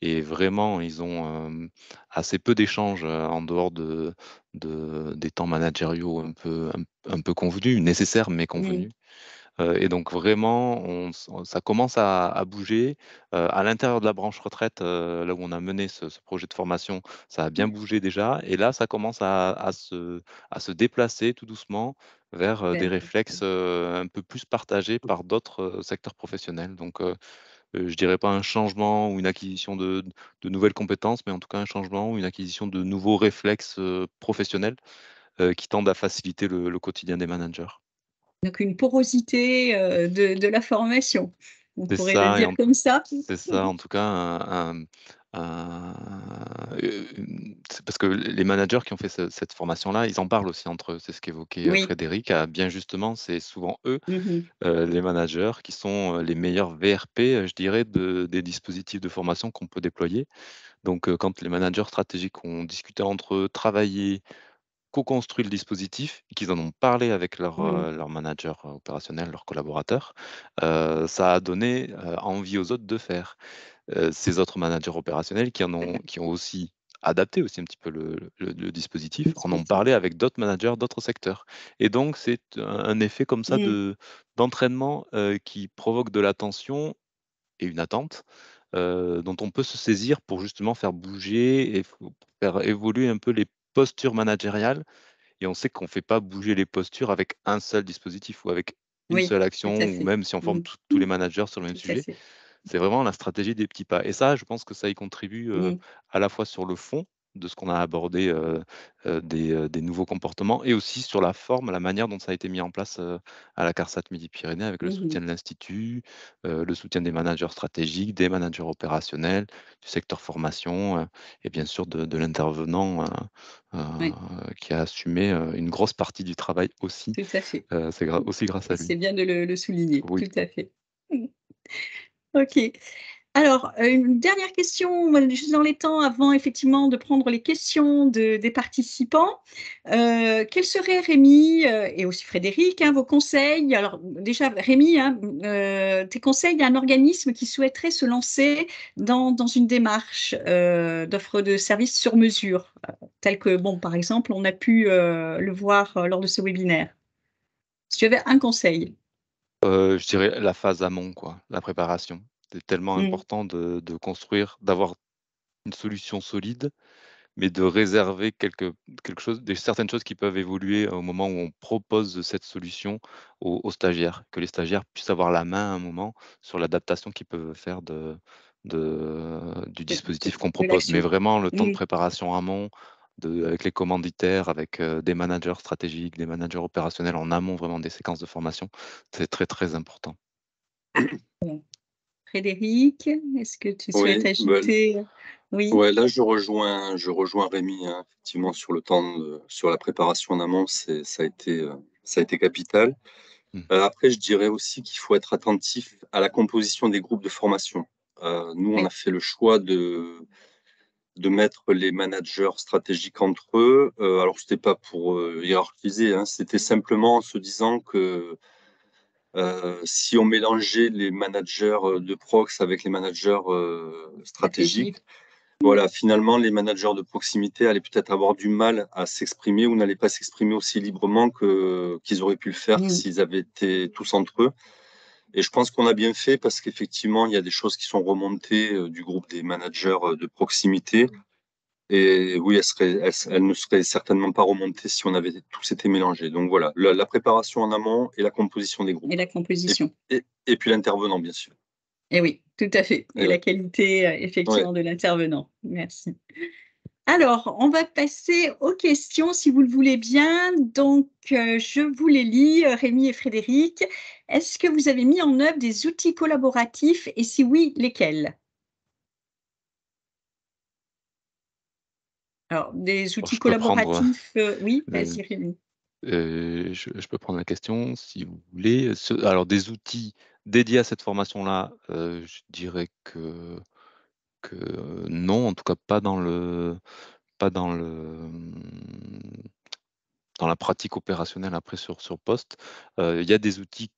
et vraiment ils ont, assez peu d'échanges, en dehors des temps managériaux un peu convenus, nécessaires mais oui, convenus. Et donc vraiment, ça commence à bouger. À l'intérieur de la branche retraite, là où on a mené ce projet de formation, ça a bien bougé déjà et là, ça commence à se déplacer tout doucement vers, des d'accord. réflexes, un peu plus partagés par d'autres, secteurs professionnels. Donc, je dirais pas un changement ou une acquisition de nouvelles compétences, mais en tout cas un changement ou une acquisition de nouveaux réflexes, professionnels, qui tendent à faciliter le quotidien des managers. Donc une porosité, de la formation, on C'est pourrait le ça et dire en comme ça? C'est ça, en tout cas, c'est parce que les managers qui ont fait cette formation-là, ils en parlent aussi entre eux. C'est ce qu'évoquait, Oui. Frédéric, bien justement, c'est souvent eux, Mmh mh. les managers qui sont, les meilleurs VRP, je dirais, des dispositifs de formation qu'on peut déployer. Donc, quand les managers stratégiques ont discuté entre eux, travaillé, co-construit le dispositif et qu'ils en ont parlé avec Mmh. leur manager, opérationnel, leurs collaborateurs, ça a donné, envie aux autres de faire. Ces autres managers opérationnels qui ont aussi adapté aussi un petit peu le dispositif, en ont Dispositif. parlé avec d'autres managers d'autres secteurs et donc c'est un effet comme ça Mmh. d'entraînement, qui provoque de l'attention et une attente, dont on peut se saisir pour justement faire bouger et pour faire évoluer un peu les postures managériales et on sait qu'on ne fait pas bouger les postures avec un seul dispositif ou avec une Oui, seule tout à action ou fait. même si on forme Mmh. tous les managers sur le même Tout à sujet. fait. C'est vraiment la stratégie des petits pas et ça, je pense que ça y contribue, Mmh. à la fois sur le fond de ce qu'on a abordé, des nouveaux comportements et aussi sur la forme, la manière dont ça a été mis en place, à la CARSAT Midi-Pyrénées avec le Mmh mh. soutien de l'institut, le soutien des managers stratégiques, des managers opérationnels, du secteur formation, et bien sûr de l'intervenant, Oui, qui a assumé, une grosse partie du travail aussi, tout à fait. c'est aussi grâce Et à lui. c'est bien de le souligner, Oui. tout à fait. Mmh. OK. Alors, une dernière question, juste dans les temps avant effectivement de prendre les questions des participants. Quels seraient Rémi, et aussi Frédéric, hein, vos conseils? Alors déjà Rémi, hein, tes conseils à un organisme qui souhaiterait se lancer dans une démarche, d'offre de services sur mesure, tel que bon, par exemple, on a pu, le voir, lors de ce webinaire. Si tu avais un conseil? Je dirais la phase amont quoi, la préparation. C'est tellement Mmh. important de construire, d'avoir une solution solide, mais de réserver quelque chose certaines choses qui peuvent évoluer au moment où on propose cette solution aux stagiaires. Que les stagiaires puissent avoir la main à un moment sur l'adaptation qu'ils peuvent faire du De dispositif qu'on de propose. Mais l'action. vraiment le temps de Mmh. préparation amont, avec les commanditaires, avec, des managers stratégiques, des managers opérationnels en amont vraiment des séquences de formation, c'est très, très important. Frédéric, est-ce que tu souhaites Oui, bah, ajouter? Oui, ouais, là, je rejoins Rémi, hein, effectivement, sur la préparation en amont, ça a été capital. Mmh. Après, je dirais aussi qu'il faut être attentif à la composition des groupes de formation. Nous, on a oui, fait le choix de mettre les managers stratégiques entre eux. Alors, c'était pas pour, hiérarchiser, hein, c'était simplement en se disant que, si on mélangeait les managers, de prox avec les managers, stratégiques, stratégie. voilà, finalement, les managers de proximité allaient peut-être avoir du mal à s'exprimer ou n'allaient pas s'exprimer aussi librement qu'ils auraient pu le faire Mmh. s'ils avaient été tous entre eux. Et je pense qu'on a bien fait parce qu'effectivement, il y a des choses qui sont remontées du groupe des managers de proximité. Et oui, elle ne serait certainement pas remontée si on avait tous été mélangés. Donc voilà, la préparation en amont et la composition des Et groupes. la composition. Et puis l'intervenant, bien sûr. Et oui, tout à fait. Et Et la oui. qualité, Ouais. effectivement, de l'intervenant. Merci. Alors, on va passer aux questions, si vous le voulez bien. Donc, je vous les lis, Rémi et Frédéric. Est-ce que vous avez mis en œuvre des outils collaboratifs et si oui, lesquels? Alors, des Alors, outils je peux prendre, collaboratifs, oui, euh, vas-y Rémi. je peux prendre la question si vous voulez. Alors, des outils dédiés à cette formation-là, je dirais que non, en tout cas pas dans la pratique opérationnelle après sur poste. Il y a des outils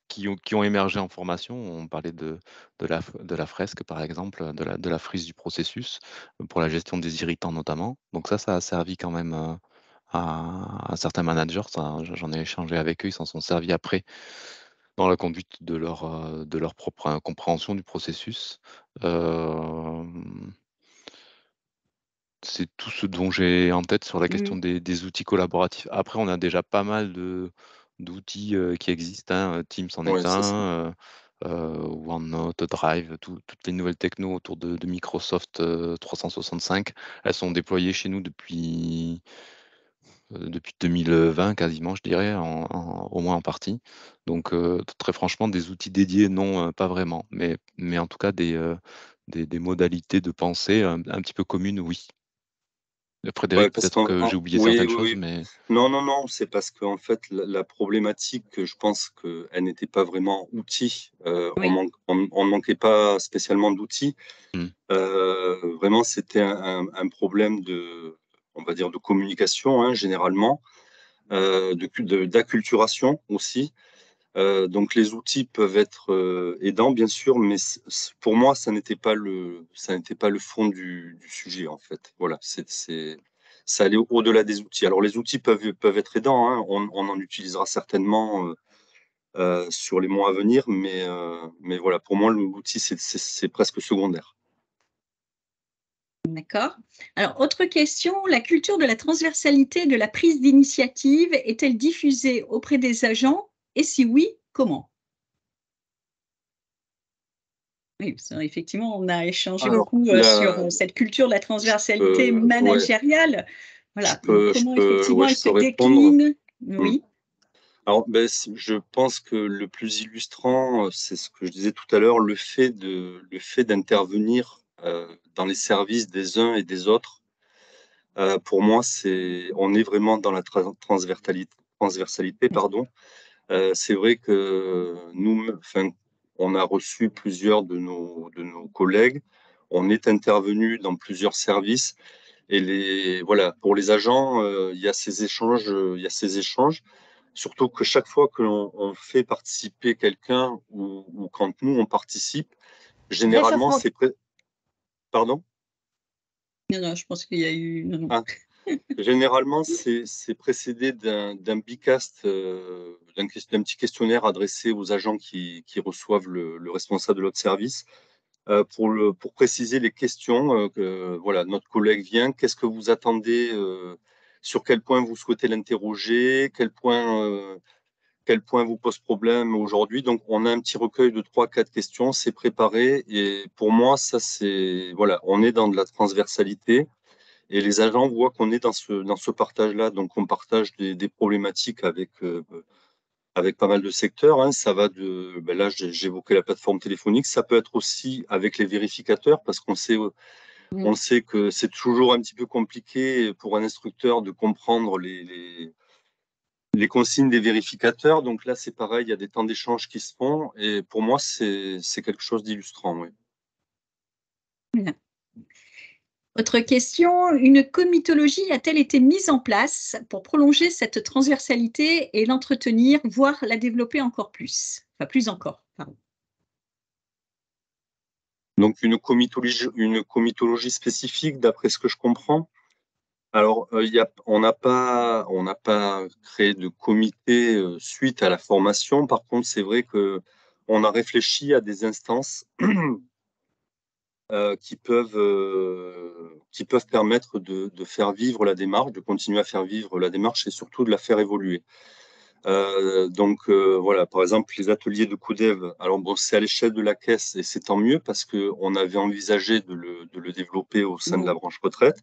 qui ont émergé en formation. On parlait de la fresque, par exemple, de la frise du processus, pour la gestion des irritants notamment. Donc ça a servi quand même à certains managers. J'en ai échangé avec eux, ils s'en sont servis après dans la conduite de leur propre compréhension du processus. C'est tout ce dont j'ai en tête sur la question Mmh. des outils collaboratifs. Après, on a déjà pas mal d'outils qui existent, hein. Teams en Ouais, est c'est ça. un, OneNote, Drive, toutes les nouvelles techno autour de Microsoft 365. Elles sont déployées chez nous depuis 2020 quasiment, je dirais, au moins en partie. Donc, très franchement, des outils dédiés, non, pas vraiment. Mais en tout cas, des modalités de pensée un petit peu communes, oui. Ouais, Frédéric, parce peut-être que j'ai oublié oui, certaines oui, choses, oui. mais Non, non, non, c'est parce qu'en fait, la problématique, je pense qu'elle n'était pas vraiment outil. Oui, On ne manquait pas spécialement d'outils. mmh, Vraiment, c'était un problème on va dire, de communication, hein, généralement, d'acculturation aussi. Donc les outils peuvent être aidants, bien sûr, mais pour moi, ça n'était pas le fond du sujet, en fait. Voilà, ça allait au-delà des outils. Alors les outils peuvent être aidants, hein, on en utilisera certainement sur les mois à venir, mais voilà, pour moi, l'outil, c'est presque secondaire. d'accord. Alors, autre question, la culture de la transversalité et de la prise d'initiative est-elle diffusée auprès des agents et si oui, comment? Oui, parce qu'effectivement, on a échangé Alors, beaucoup, sur, cette culture de la je transversalité peux, ouais, managériale. Voilà, donc comment ouais, effectivement elle je se peux répondre. décline? Hmm. Oui, Alors, ben, je pense que le plus illustrant, c'est ce que je disais tout à l'heure, le fait d'intervenir dans les services des uns et des autres. Pour moi, on est vraiment dans la transversalité, pardon. C'est vrai que nous, enfin, on a reçu plusieurs de nos collègues. On est intervenu dans plusieurs services et voilà, pour les agents, il y a ces échanges, il y a ces échanges. Surtout que chaque fois que on fait participer quelqu'un ou quand nous on participe, généralement Réchauffement. c'est pardon? non, non, je pense qu'il y a eu non, non. Ah, généralement c'est précédé d'un bicast, d'un petit questionnaire adressé aux agents qui reçoivent le responsable de l'autre service, pour préciser les questions, que voilà, notre collègue vient, qu'est-ce que vous attendez, sur quel point vous souhaitez l'interroger, quel point vous pose problème aujourd'hui. Donc, on a un petit recueil de 3-4 questions, c'est préparé. Et pour moi, ça, voilà, on est dans de la transversalité et les agents voient qu'on est dans ce partage-là. Donc, on partage des problématiques avec pas mal de secteurs, hein. Ça va ben là, j'évoquais la plateforme téléphonique. Ça peut être aussi avec les vérificateurs parce Mmh. on sait que c'est toujours un petit peu compliqué pour un instructeur de comprendre les consignes des vérificateurs. Donc là, c'est pareil, il y a des temps d'échange qui se font. Et pour moi, c'est quelque chose d'illustrant, oui. Bien. Autre question, une comitologie a-t-elle été mise en place pour prolonger cette transversalité et l'entretenir, voire la développer encore plus? Enfin, plus encore, pardon. Donc une comitologie spécifique, d'après ce que je comprends. Alors, on n'a pas créé de comité suite à la formation. Par contre, c'est vrai que on a réfléchi à des instances qui peuvent permettre de faire vivre la démarche, de continuer à faire vivre la démarche et surtout de la faire évoluer. Donc voilà, par exemple, les ateliers de CodeV, alors bon, c'est à l'échelle de la caisse et c'est tant mieux parce qu'on avait envisagé de le développer au sein de la branche retraite.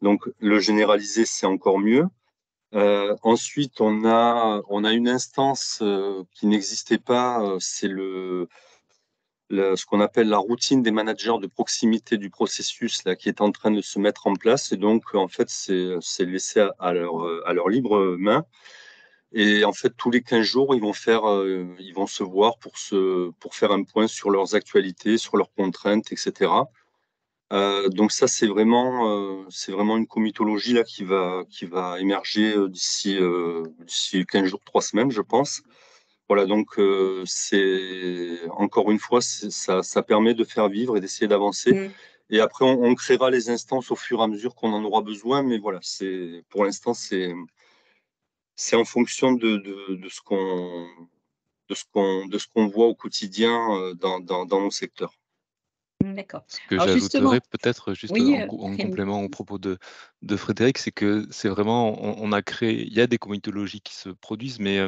Donc le généraliser, c'est encore mieux. Ensuite, on a une instance qui n'existait pas, c'est ce qu'on appelle la routine des managers de proximité du processus là, qui est en train de se mettre en place. Et donc, en fait, c'est laissé à leur libre main. Et en fait, tous les 15 jours, ils vont se voir pour faire un point sur leurs actualités, sur leurs contraintes, etc. Donc ça, c'est vraiment une comitologie là qui va émerger d'ici 15 jours, 3 semaines, je pense. Voilà, donc c'est encore une fois, ça permet de faire vivre et d'essayer d'avancer. Mm. Et après, on créera les instances au fur et à mesure qu'on en aura besoin. Mais voilà, pour l'instant, c'est en fonction de ce qu'on voit au quotidien dans nos secteurs. D'accord. Ce que Alors justement, j'ajouterais peut-être juste oui, en Rémi. complément au propos de Frédéric, c'est que c'est vraiment, on a créé, il y a des comitologies qui se produisent, mais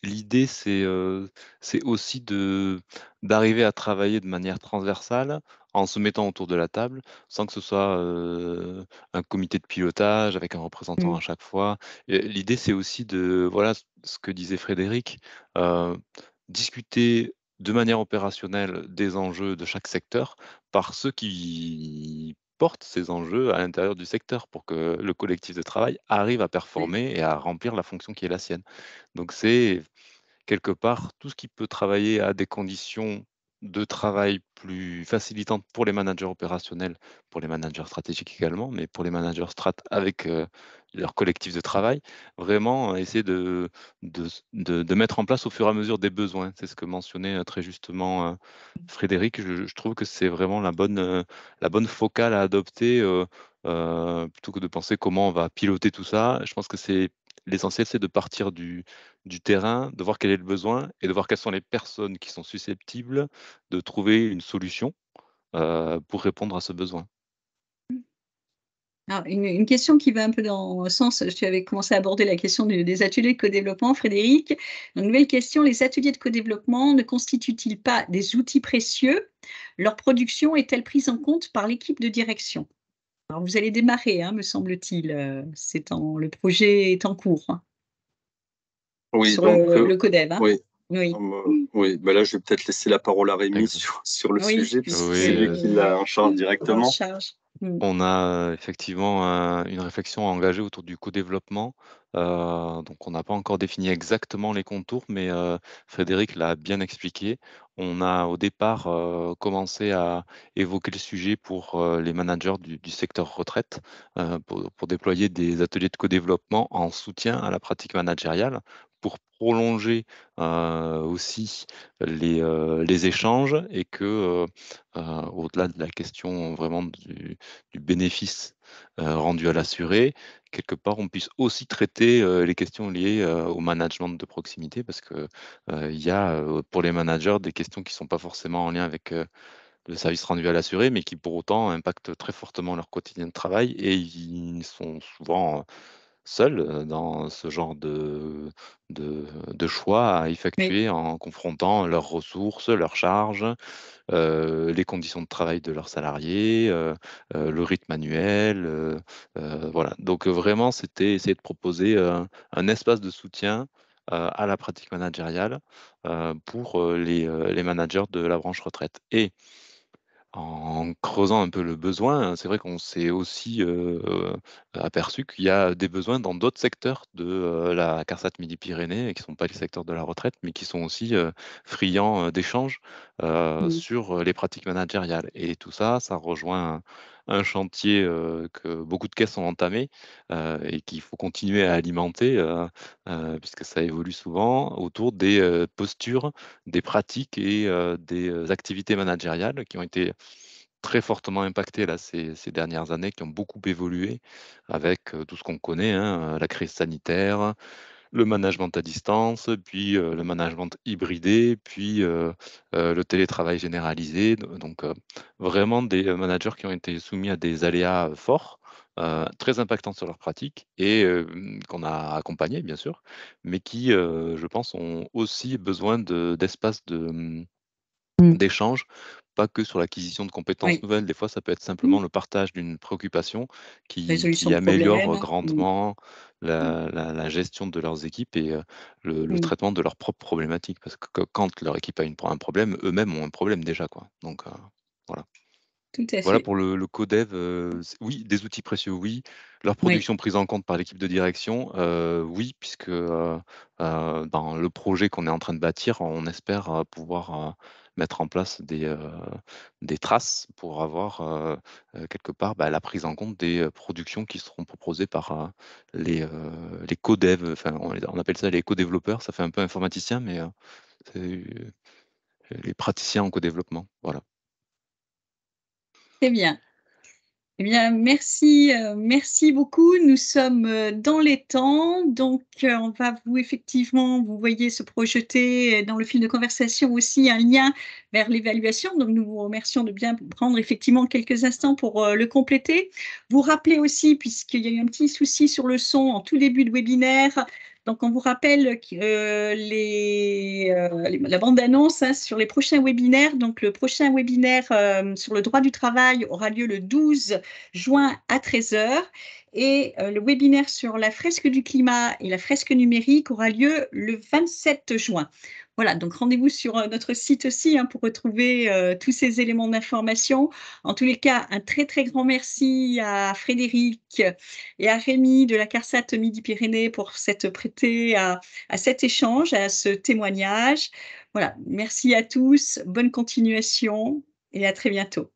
l'idée c'est aussi d'arriver à travailler de manière transversale en se mettant autour de la table, sans que ce soit un comité de pilotage avec un représentant Mm. à chaque fois. L'idée c'est aussi de, voilà, ce que disait Frédéric, euh, discuter de manière opérationnelle des enjeux de chaque secteur par ceux qui portent ces enjeux à l'intérieur du secteur pour que le collectif de travail arrive à Oui. performer et à remplir la fonction qui est la sienne. Donc c'est quelque part tout ce qui peut travailler à des conditions de travail plus facilitantes pour les managers opérationnels, pour les managers stratégiques également, mais pour les managers strat avec leur collectif de travail, vraiment essayer de mettre en place au fur et à mesure des besoins. C'est ce que mentionnait très justement Frédéric. Je trouve que c'est vraiment la bonne focale à adopter plutôt que de penser comment on va piloter tout ça. Je pense que c'est l'essentiel, c'est de partir du terrain, de voir quel est le besoin et de voir quelles sont les personnes qui sont susceptibles de trouver une solution pour répondre à ce besoin. Alors, une question qui va un peu dans le sens, tu avais commencé à aborder la question des ateliers de co-développement, Frédéric. Donc, nouvelle question, les ateliers de co-développement ne constituent-ils pas des outils précieux? Leur production est-elle prise en compte par l'équipe de direction? Alors, vous allez démarrer, hein, me semble-t-il. Le projet est en cours, hein, Oui, sur donc le CODEV, hein. oui. Oui, Oui, ben là, je vais peut-être laisser la parole à Rémi Exact. sur le oui, sujet, puisque puisqu'il Oui, c'est lui qui l'a en charge est en directement. charge. Mm. on a effectivement une réflexion engagée autour du co-développement. Donc, on n'a pas encore défini exactement les contours, mais Frédéric l'a bien expliqué. On a au départ commencé à évoquer le sujet pour les managers du secteur retraite, pour déployer des ateliers de co-développement en soutien à la pratique managériale, pour prolonger aussi les échanges et que, au-delà de la question vraiment du bénéfice rendu à l'assuré, quelque part, on puisse aussi traiter les questions liées au management de proximité, parce que il y a pour les managers des questions qui ne sont pas forcément en lien avec le service rendu à l'assuré, mais qui pour autant impactent très fortement leur quotidien de travail et ils sont souvent seuls dans ce genre de choix à Oui, effectuer en confrontant leurs ressources, leurs charges, les conditions de travail de leurs salariés, le rythme annuel, voilà. Donc vraiment, c'était essayer de proposer un espace de soutien à la pratique managériale pour les managers de la branche retraite. Et en creusant un peu le besoin, c'est vrai qu'on s'est aussi aperçu qu'il y a des besoins dans d'autres secteurs de la CARSAT Midi-Pyrénées, qui ne sont pas les secteurs de la retraite, mais qui sont aussi friands d'échanges mm. sur les pratiques managériales. Et tout ça, ça rejoint un chantier que beaucoup de caisses ont entamé et qu'il faut continuer à alimenter, puisque ça évolue souvent, autour des postures, des pratiques et des activités managériales qui ont été très fortement impactées là, ces dernières années, qui ont beaucoup évolué avec tout ce qu'on connaît, hein, la crise sanitaire, le management à distance, puis le management hybridé, puis le télétravail généralisé. Donc, vraiment des managers qui ont été soumis à des aléas forts, très impactants sur leur pratique et qu'on a accompagnés, bien sûr, mais qui, je pense, ont aussi besoin d'espace d'échange, pas que sur l'acquisition de compétences Oui, nouvelles. Des fois, ça peut être mmh, simplement le partage d'une préoccupation résolution qui de améliore problèmes. grandement Mmh, la gestion de leurs équipes et le mmh, traitement de leurs propres problématiques. Parce que quand leur équipe a un problème, eux-mêmes ont un problème déjà, quoi. Donc, voilà. tout à Voilà fait. pour le codev, oui, des outils précieux, oui. Leur Oui, production prise en compte par l'équipe de direction, oui, puisque, dans le projet qu'on est en train de bâtir, on espère, pouvoir, mettre en place des traces pour avoir, quelque part, bah, la prise en compte des, productions qui seront proposées par, les codevs, enfin, on appelle ça les codéveloppeurs, ça fait un peu informaticien, mais, c'est, les praticiens en codéveloppement, voilà. très bien. Eh bien, merci, merci beaucoup. Nous sommes, dans les temps, donc on va vous effectivement, vous voyez se projeter, dans le fil de conversation aussi un lien vers l'évaluation. Donc nous vous remercions de bien prendre effectivement quelques instants pour, le compléter. Vous rappelez aussi, puisqu'il y a eu un petit souci sur le son en tout début de webinaire, donc on vous rappelle que, la bande annonce, hein, sur les prochains webinaires. Donc le prochain webinaire, sur le droit du travail aura lieu le 12 juin à 13 h et le webinaire sur la fresque du climat et la fresque numérique aura lieu le 27 juin. Voilà, donc rendez-vous sur notre site aussi, hein, pour retrouver tous ces éléments d'information. En tous les cas, un très très grand merci à Frédéric et à Rémi de la CARSAT Midi-Pyrénées pour s'être prêté à cet échange, à ce témoignage. Voilà, merci à tous, bonne continuation et à très bientôt.